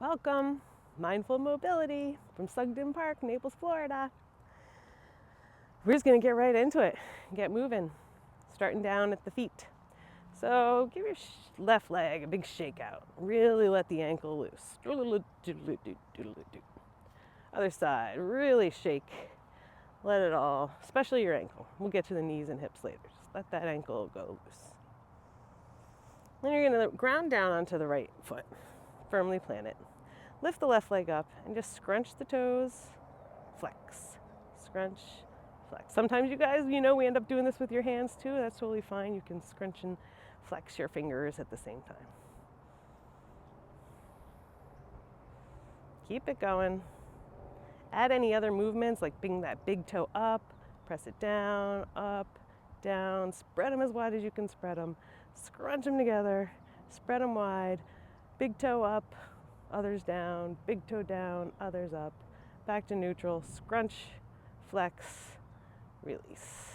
Welcome, Mindful Mobility from Sugden Park, Naples, Florida. We're just gonna get right into it, get moving, starting down at the feet. So give your left leg a big shake out. Really let the ankle loose. Other side, really shake. Let it all, especially your ankle. We'll get to the knees and hips later. Just let that ankle go loose. Then you're gonna ground down onto the right foot. Firmly plant it. Lift the left leg up and just scrunch the toes, flex, scrunch, flex. Sometimes you guys, we end up doing this with your hands too. That's totally fine. You can scrunch and flex your fingers at the same time. Keep it going. Add any other movements like bring that big toe up, press it down, up, down. Spread them as wide as you can spread them. Scrunch them together, spread them wide. Big toe up, others down, big toe down, others up. Back to neutral, scrunch, flex, release.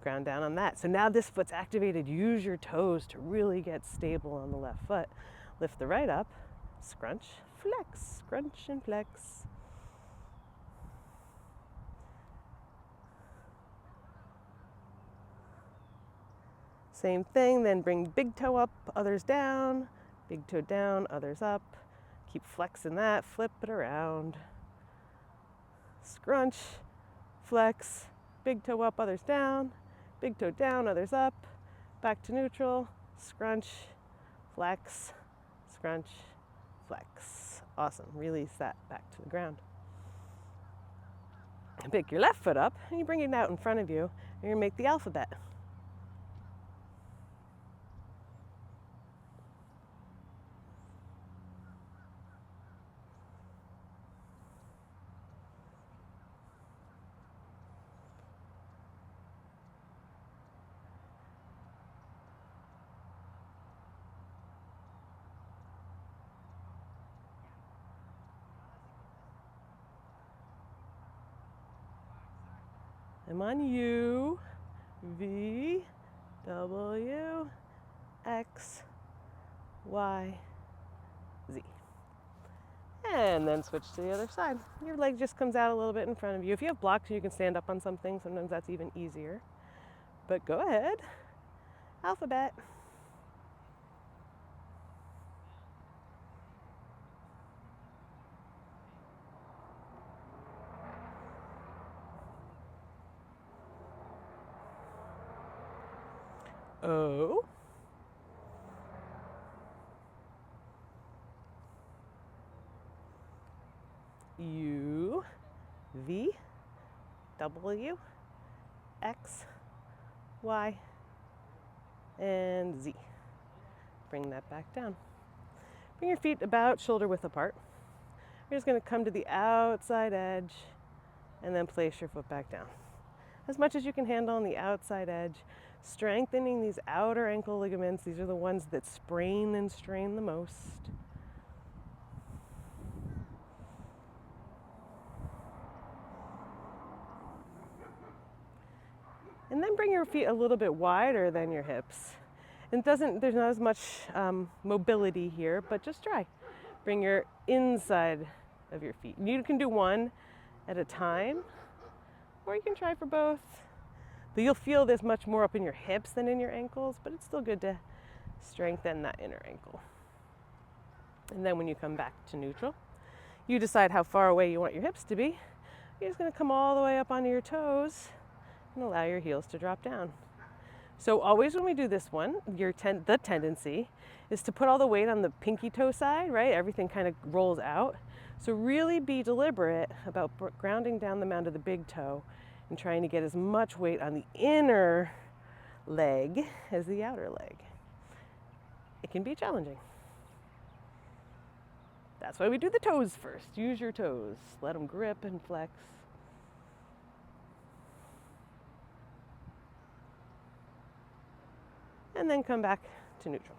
Ground down on that. So now this foot's activated. Use your toes to really get stable on the left foot. Lift the right up, scrunch, flex, scrunch and flex. Same thing, then bring big toe up, others down. Big toe down, others up. Keep flexing that, flip it around. Scrunch, flex, big toe up, others down. Big toe down, others up. Back to neutral, scrunch, flex, scrunch, flex. Awesome, release that back to the ground. Pick your left foot up and you bring it out in front of you. You're gonna make the alphabet. I'm on U, V, W, X, Y, Z. And then switch to the other side. Your leg just comes out a little bit in front of you. If you have blocks, you can stand up on something. Sometimes that's even easier. But go ahead. Alphabet. O, U, V, W, X, Y, and Z. Bring that back down. Bring your feet about shoulder width apart. You're just going to come to the outside edge and then place your foot back down. As much as you can handle on the outside edge, strengthening these outer ankle ligaments. These are the ones that sprain and strain the most. And then bring your feet a little bit wider than your hips. There's not as much mobility here, but just try. Bring your inside of your feet. You can do one at a time, or you can try for both. But you'll feel this much more up in your hips than in your ankles, but it's still good to strengthen that inner ankle. And then when you come back to neutral, you decide how far away you want your hips to be. You're just going to come all the way up onto your toes and allow your heels to drop down. So always when we do this one, the tendency is to put all the weight on the pinky toe side, right? Everything kind of rolls out. So really be deliberate about grounding down the mound of the big toe and trying to get as much weight on the inner leg as the outer leg. It can be challenging. That's why we do the toes first. Use your toes. Let them grip and flex. And then come back to neutral.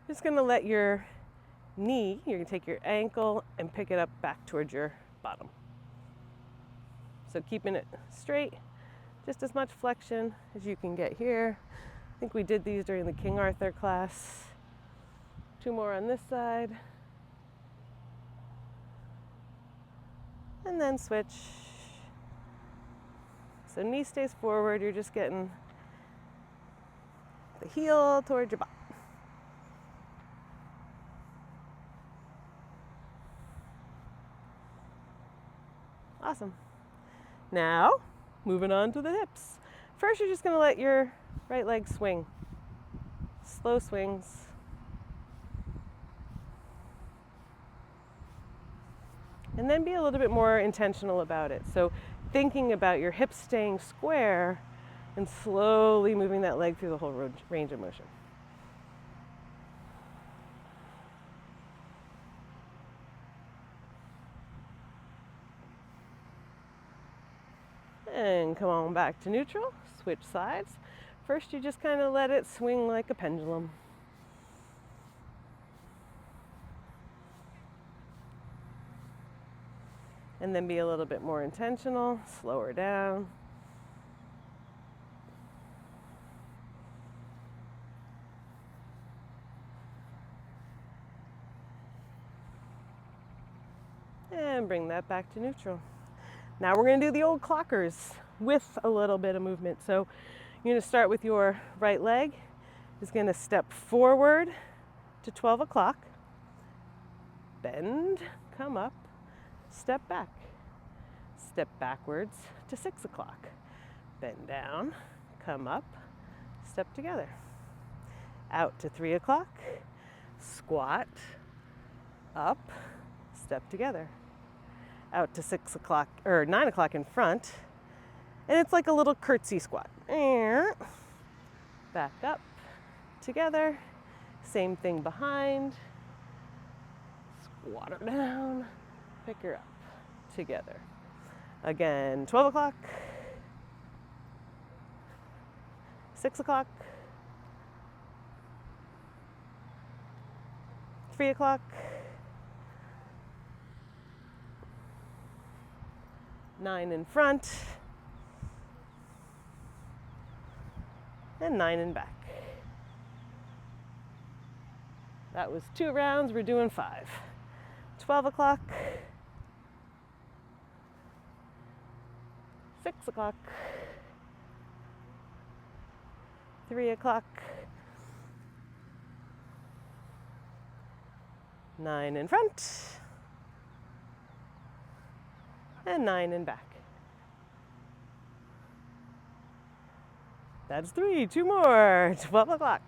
Just going to let your knee, you're going to take your ankle and pick it up back towards your bottom. So keeping it straight, just as much flexion as you can get here. I think we did these during the King Arthur class. 2 more on this side. And then switch. So knee stays forward, you're just getting the heel towards your butt. Awesome. Now, moving on to the hips. First, you're just gonna let your right leg swing. Slow swings. And then be a little bit more intentional about it. So thinking about your hips staying square and slowly moving that leg through the whole range of motion. And come on back to neutral, switch sides. First, you just kind of let it swing like a pendulum. And then be a little bit more intentional, slow her down. And bring that back to neutral. Now we're going to do the old clockers with a little bit of movement. So you're going to start with your right leg. Is going to step forward to 12 o'clock. Bend, come up, step back. Step backwards to 6 o'clock. Bend down, come up, step together. Out to 3 o'clock. Squat, up, step together. Out to 6 o'clock or 9 o'clock in front, and it's like a little curtsy squat. Back up, together. Same thing behind. Squat her down, pick her up, together. Again, 12 o'clock, 6 o'clock, 3 o'clock, 9 in front, and 9 in back. That was 2 rounds, we're doing 5. 12 o'clock, 6 o'clock, 3 o'clock, 9 in front, and 9 in back. That's 3, 2 more, 12 o'clock,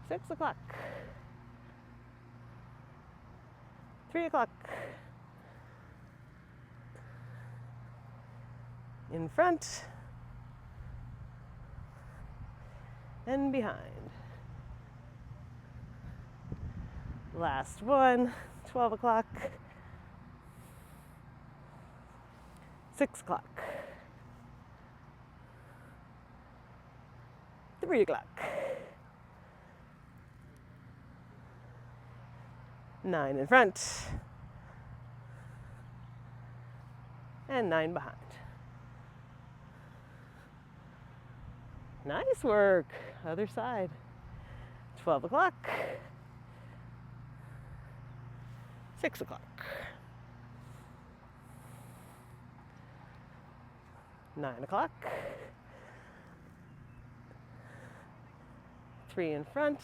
6 o'clock, 3 o'clock, in front, and behind. Last one, 12 o'clock, 6 o'clock, 3 o'clock, 9 in front, and 9 behind. Nice work. Other side. 12 o'clock, 6 o'clock, 9 o'clock, 3 in front,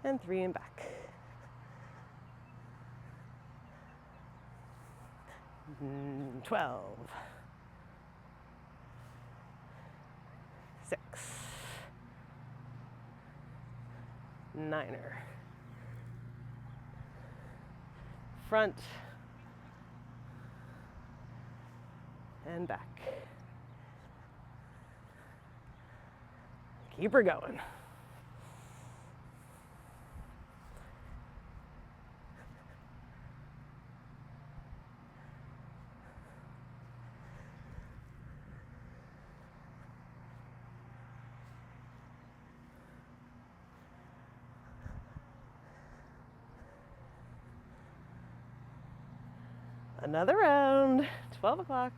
and 3 in back. 12, 6, 9er, front, and back. Keep her going. Another round, 12 o'clock,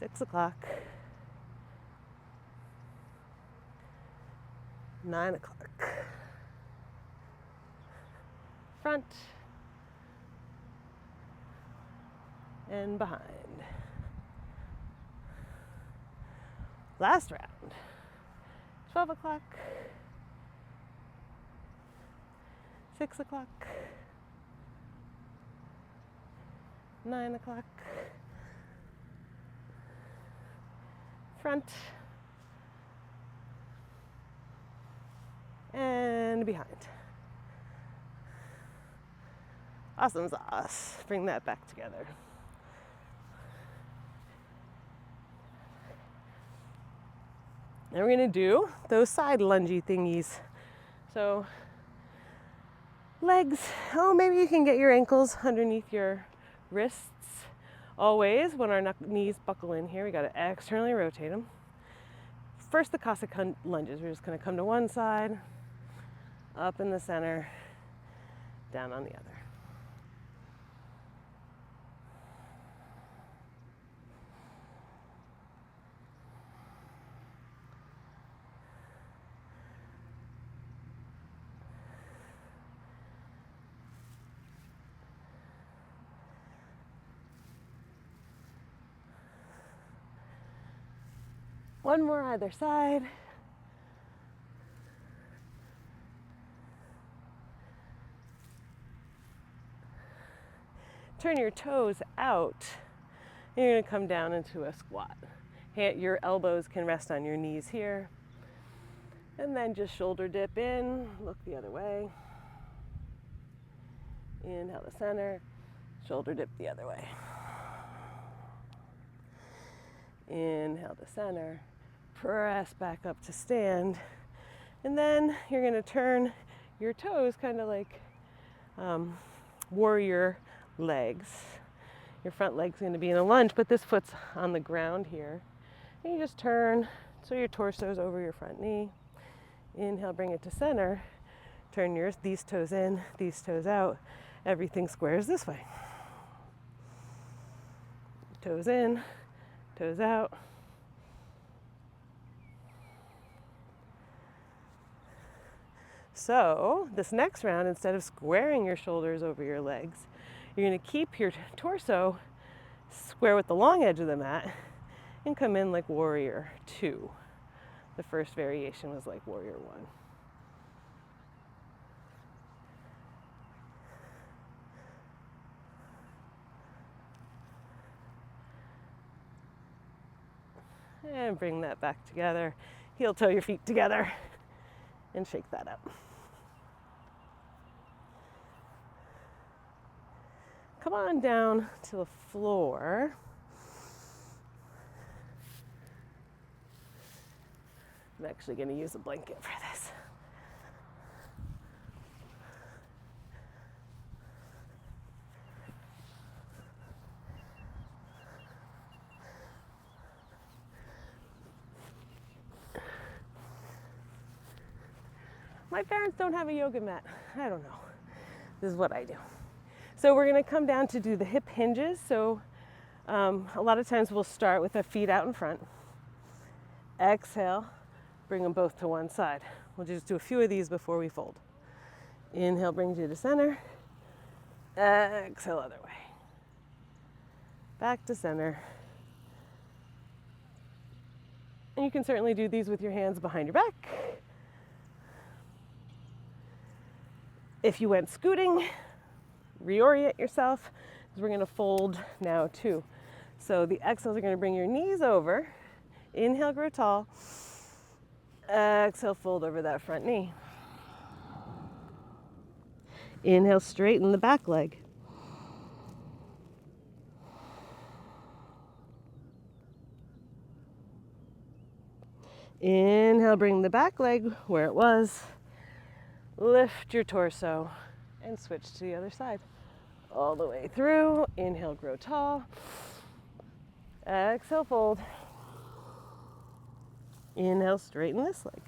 6 6 o'clock, 9 o'clock, front and behind. Last round, 12 o'clock, 6 o'clock, 9 o'clock, front and behind. Awesome sauce. Bring that back together. Now we're gonna do those side lungey thingies. So legs, oh, maybe you can get your ankles underneath your wrists. Always, when our knees buckle in here, we gotta externally rotate them. First, the Cossack lunges. We're just gonna come to one side, up in the center, down on the other. One more either side. Turn your toes out. You're going to come down into a squat. Your elbows can rest on your knees here. And then just shoulder dip in, look the other way. Inhale to center, shoulder dip the other way. Inhale to center, press back up to stand. And then you're going to turn your toes kind of like warrior legs. Your front leg's going to be in a lunge, but this foot's on the ground here. And you just turn so your torso's over your front knee. Inhale, bring it to center. Turn these toes in, these toes out. Everything squares this way. Toes in, toes out. So this next round, instead of squaring your shoulders over your legs, you're going to keep your torso square with the long edge of the mat and come in like warrior 2. The first variation was like warrior 1. And bring that back together. Heel toe your feet together and shake that up. Come on down to the floor. I'm actually going to use a blanket for this. My parents don't have a yoga mat. I don't know. This is what I do. So we're going to come down to do the hip hinges. So a lot of times we'll start with the feet out in front. Exhale, bring them both to one side. We'll just do a few of these before we fold. Inhale brings you to center. Exhale, other way. Back to center. And you can certainly do these with your hands behind your back. If you went scooting, reorient yourself, because we're going to fold now too. So the exhales are going to bring your knees over. Inhale, grow tall. Exhale, fold over that front knee. Inhale, straighten the back leg. Inhale, bring the back leg where it was. Lift your torso and switch to the other side. All the way through. Inhale, grow tall. Exhale, fold. Inhale, straighten this leg.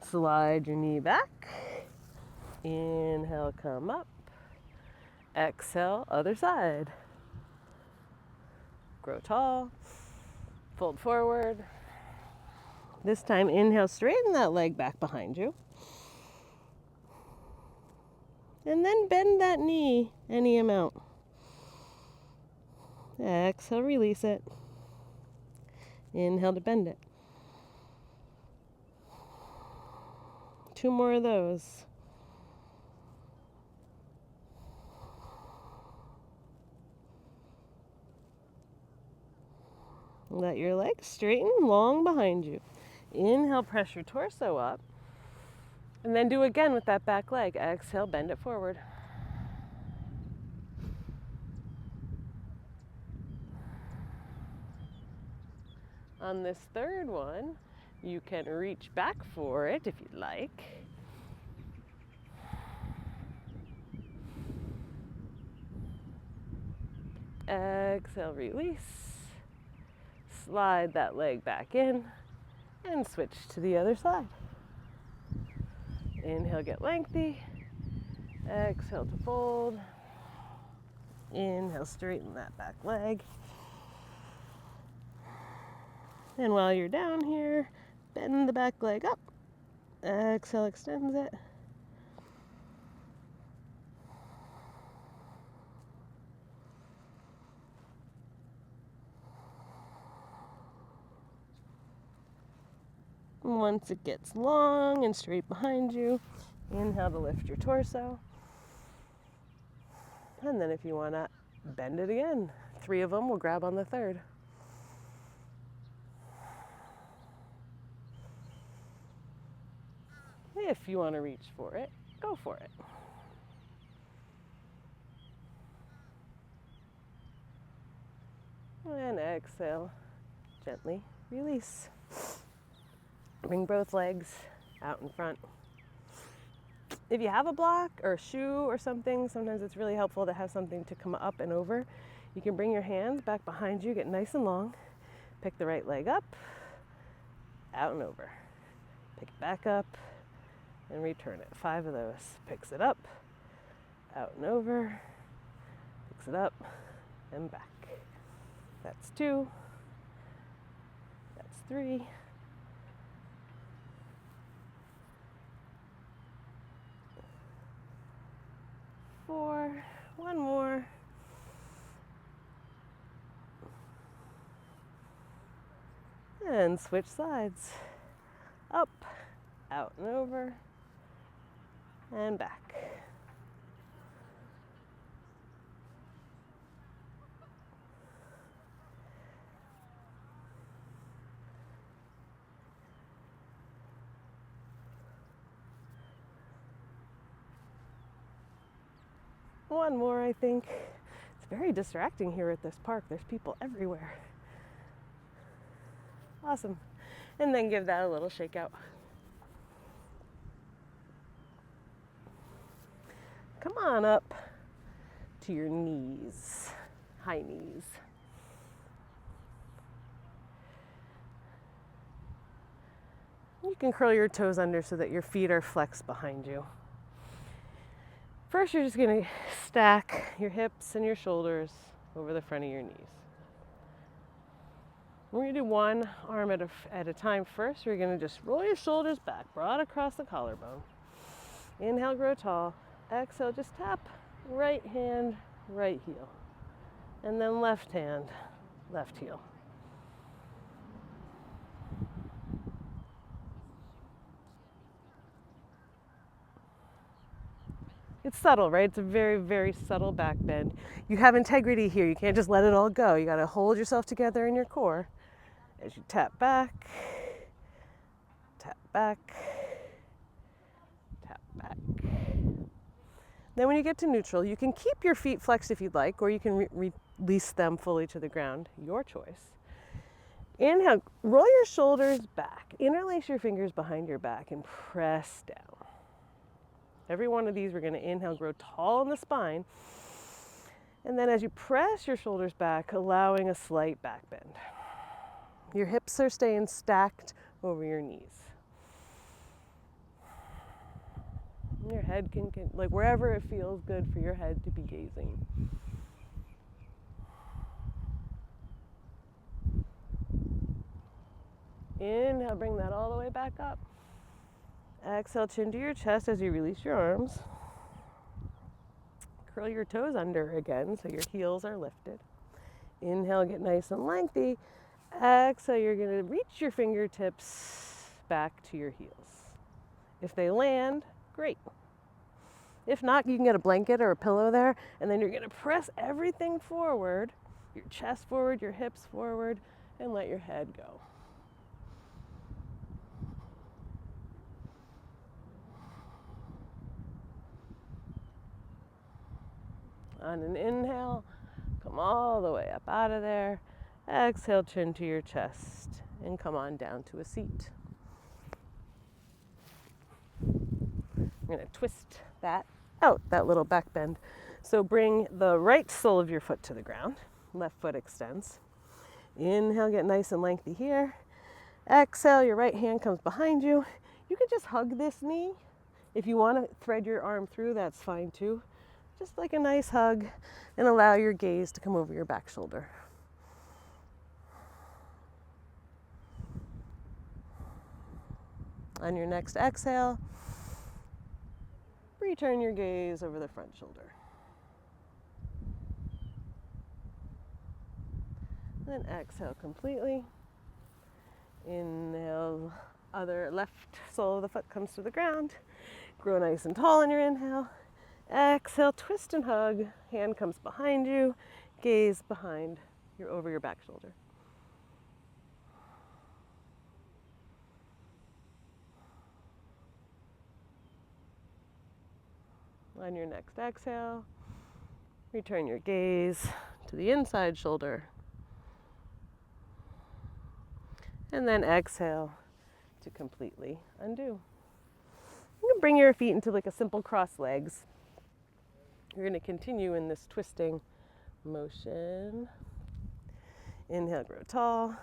Slide your knee back. Inhale, come up. Exhale, other side. Grow tall. Fold forward. This time, inhale, straighten that leg back behind you. And then bend that knee any amount. Exhale, release it. Inhale to bend it. 2 more of those. Let your legs straighten long behind you. Inhale, press your torso up. And then do again with that back leg. Exhale, bend it forward. On this third one, you can reach back for it if you'd like. Exhale, release. Slide that leg back in and switch to the other side. Inhale, get lengthy. Exhale to fold. Inhale, straighten that back leg. And while you're down here, bend the back leg up. Exhale, extends it. Once it gets long and straight behind you, inhale to lift your torso. And then if you want to bend it again, 3 of them will grab on the third. If you want to reach for it, go for it. And exhale, gently release. Bring both legs out in front. If you have a block or a shoe or something, sometimes it's really helpful to have something to come up and over. You can bring your hands back behind you, get nice and long. Pick the right leg up, out and over. Pick it back up and return it. 5 of those. Picks it up, out and over, picks it up and back. That's 2. That's 3. 4. 1 more. And switch sides. Up, out and over, and back. One more, I think. It's very distracting here at this park. There's people everywhere. Awesome. And then give that a little shake out. Come on up to your knees, high knees. You can curl your toes under so that your feet are flexed behind you. First, you're just going to stack your hips and your shoulders over the front of your knees. We're going to do one arm at a time first. We're going to just roll your shoulders back, broad across the collarbone. Inhale, grow tall. Exhale, just tap right hand, right heel. And then left hand, left heel. It's subtle, right? It's a very, very subtle back bend. You have integrity here. You can't just let it all go. You got to hold yourself together in your core as you tap back, tap back, tap back. Then when you get to neutral, you can keep your feet flexed if you'd like, or you can release them fully to the ground, your choice. Inhale, roll your shoulders back. Interlace your fingers behind your back and press down. Every one of these, we're going to inhale, grow tall in the spine. And then as you press your shoulders back, allowing a slight back bend. Your hips are staying stacked over your knees. Your head can, like wherever it feels good for your head to be gazing. Inhale, bring that all the way back up. Exhale, chin to your chest as you release your arms. Curl your toes under again so your heels are lifted. Inhale, get nice and lengthy. Exhale, you're going to reach your fingertips back to your heels. If they land, great. If not, you can get a blanket or a pillow there, and then you're going to press everything forward, your chest forward, your hips forward, and let your head go. On an inhale, come all the way up out of there. Exhale, chin to your chest, and come on down to a seat. I'm going to twist that out, that little back bend. So bring the right sole of your foot to the ground. Left foot extends. Inhale, get nice and lengthy here. Exhale, your right hand comes behind you. You can just hug this knee. If you want to thread your arm through, that's fine too. Just like a nice hug, and allow your gaze to come over your back shoulder. On your next exhale, return your gaze over the front shoulder. Then exhale completely. Inhale, other left sole of the foot comes to the ground. Grow nice and tall on your inhale. Exhale, twist and hug. Hand comes behind you. Gaze behind, you're over your back shoulder. On your next exhale, return your gaze to the inside shoulder. And then exhale to completely undo. You can bring your feet into like a simple cross legs. You're going to continue in this twisting motion. Inhale, grow tall.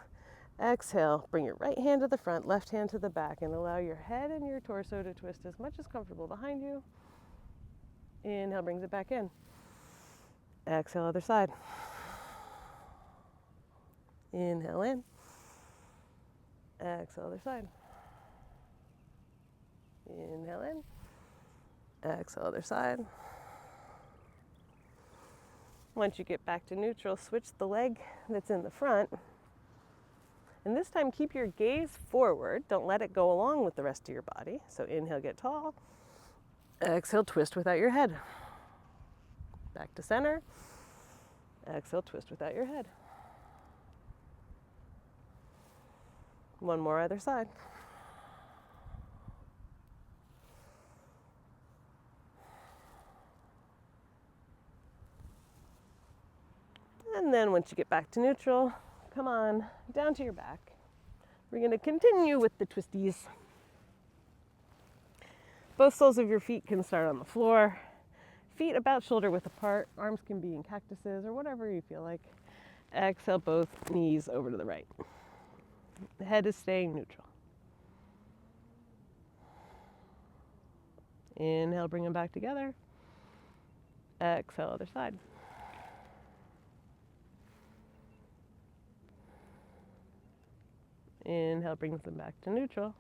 Exhale, bring your right hand to the front, left hand to the back, and allow your head and your torso to twist as much as comfortable behind you. Inhale, brings it back in. Exhale, other side. Inhale in. Exhale, other side. Inhale in. Exhale, other side. Once you get back to neutral, switch the leg that's in the front. And this time, keep your gaze forward. Don't let it go along with the rest of your body. So inhale, get tall. Exhale, twist without your head. Back to center. Exhale, twist without your head. One more other side. And then once you get back to neutral, come on down to your back. We're going to continue with the twisties. Both soles of your feet can start on the floor. Feet about shoulder width apart. Arms can be in cactuses or whatever you feel like. Exhale, both knees over to the right. The head is staying neutral. Inhale, bring them back together. Exhale, other side. Inhale, brings them back to neutral.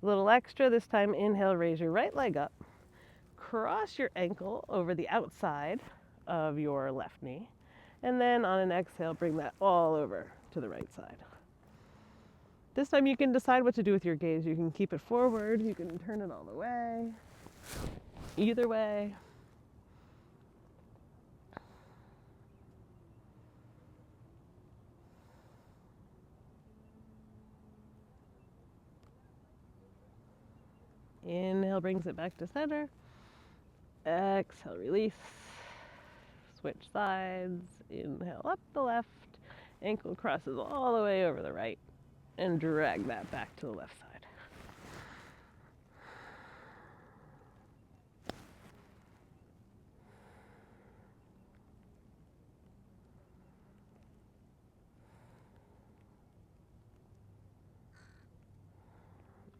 A little extra this time. Inhale, raise your right leg up. Cross your ankle over the outside of your left knee. And then on an exhale, bring that all over to the right side. This time you can decide what to do with your gaze. You can keep it forward. You can turn it all the way. Either way. Inhale, brings it back to center. Exhale, release. Switch sides. Inhale, up the left. Ankle crosses all the way over the right. And drag that back to the left side.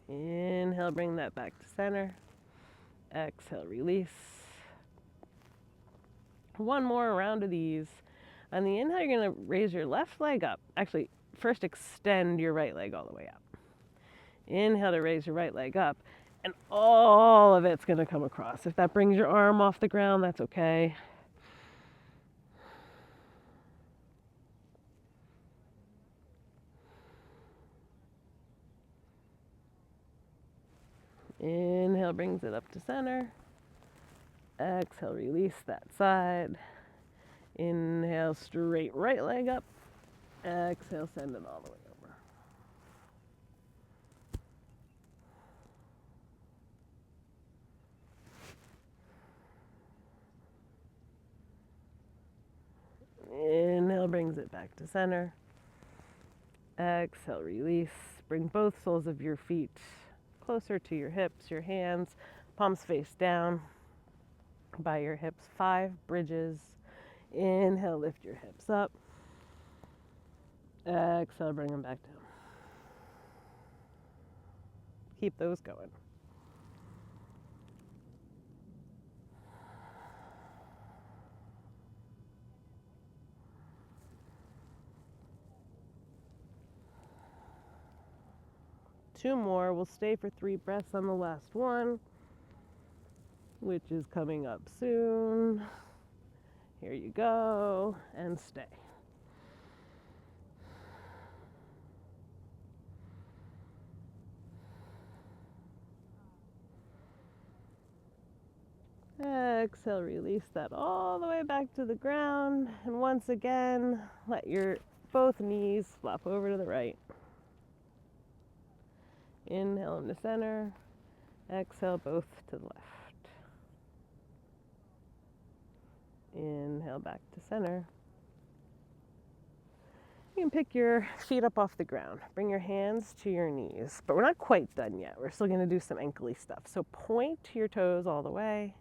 Inhale, bring that back to center. Exhale, release. One more round of these. On the inhale, you're going to raise your left leg up. Actually, first extend your right leg all the way up. Inhale to raise your right leg up, and all of it's going to come across. If that brings your arm off the ground, that's okay. Inhale brings it up to center. Exhale, release that side. Inhale, straight right leg up. Exhale, send it all the way over. Inhale brings it back to center. Exhale, release. Bring both soles of your feet closer to your hips, your hands, palms face down by your hips. 5 bridges. Inhale, lift your hips up. Exhale, bring them back down. Keep those going. Two more. We'll stay for 3 breaths on the last one, which is coming up soon. Here you go, and stay. Exhale, release that all the way back to the ground. And once again, let your both knees flop over to the right. Inhale into center. Exhale, both to the left. Inhale back to center. You can pick your feet up off the ground. Bring your hands to your knees. But we're not quite done yet. We're still going to do some ankle-y stuff. So point your toes all the way.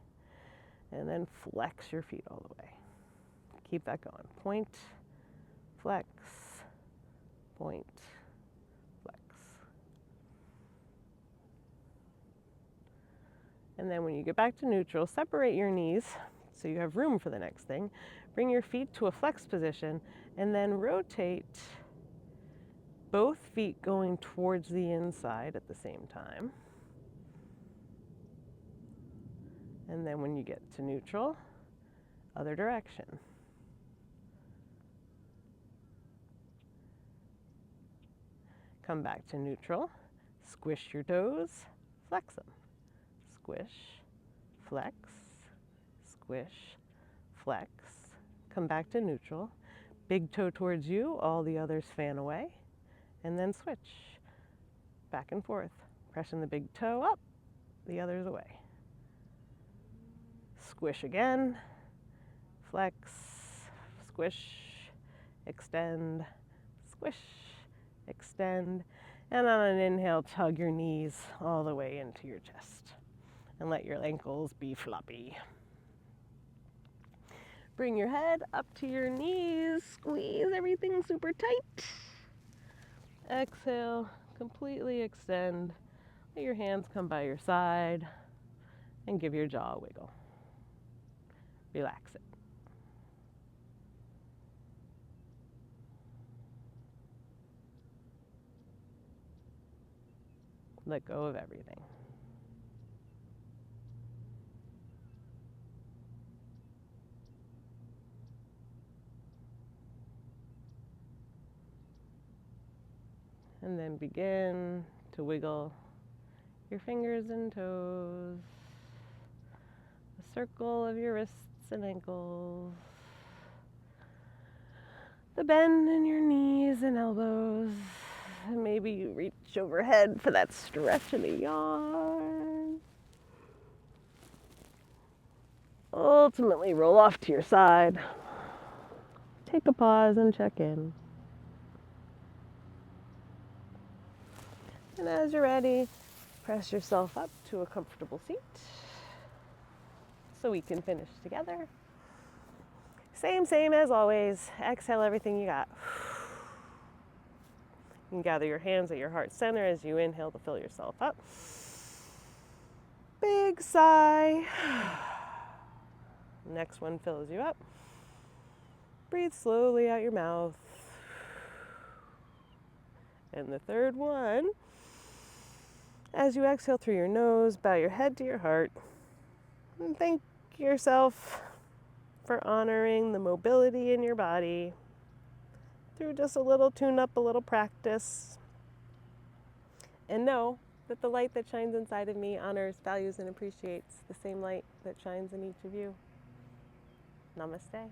And then flex your feet all the way. Keep that going. Point, flex, point, flex. And then when you get back to neutral, separate your knees so you have room for the next thing. Bring your feet to a flex position and then rotate both feet going towards the inside at the same time. And then when you get to neutral, other direction. Come back to neutral, squish your toes, flex them. Squish, flex, squish, flex. Come back to neutral, big toe towards you, all the others fan away, and then switch. Back and forth, pressing the big toe up, the others away. Squish again, flex, squish, extend, squish, extend, and on an inhale, tug your knees all the way into your chest and let your ankles be floppy. Bring your head up to your knees, squeeze everything super tight. Exhale, completely extend. Let your hands come by your side and give your jaw a wiggle. Relax it. Let go of everything. And then begin to wiggle your fingers and toes, a circle of your wrists and ankles, the bend in your knees and elbows, and maybe you reach overhead for that stretch and a yawn. Ultimately, roll off to your side. Take a pause and check in. And as you're ready, press yourself up to a comfortable seat so we can finish together. Same as always. Exhale everything you got. You can gather your hands at your heart center as you inhale to fill yourself up. Big sigh. Next one fills you up. Breathe slowly out your mouth. And the third one, as you exhale through your nose, bow your head to your heart and thank yourself for honoring the mobility in your body through just a little tune-up, a little practice. And know that the light that shines inside of me honors, values, and appreciates the same light that shines in each of you. Namaste.